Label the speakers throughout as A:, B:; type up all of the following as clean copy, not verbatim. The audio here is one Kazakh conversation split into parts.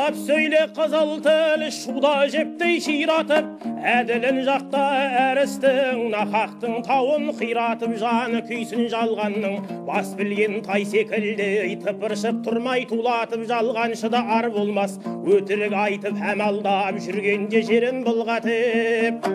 A: Шамалап сөйле қызыл тіл, шуда жептей ширатып, әділін жақта әрістің, нақақтың тауын қиратып, жаны күйсін жалғанның, бас білген тай секілді, тыпыршып тұрмай тулатып, жалғаншыда ар болмас, өтірік айтып, һәм алдап, жүргенде жерін бұлғатып.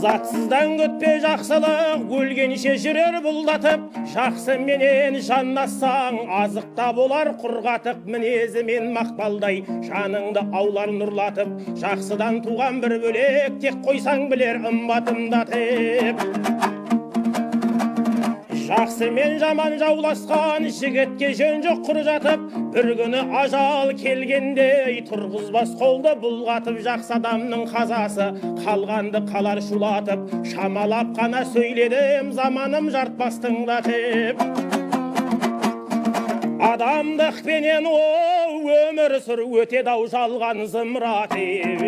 A: Затсыздан көтпе жақсылық, өлгенше жүрер бұлдатып, жақсы менен жаннассаң, азықта болар құрғатып, мінезімен мақпалдай, жаныңды аулар нұрлатып, жақсыдан туған бір бөлек, тек қойсаң білер ымбатымдатып. Жақсы мен жаман жауласқан, жігітке жөн жоқ құр жатып, бір күні ажал келгенде, тұрғызбас қолды бұлғатып, жақсы адамның қазасы қалғанды қалар шулатып, шамалап қана сөйледім, заманым жартпас тыңдатып. Адамдық пенен өмір сүр өтеді ау жалған зымыратып.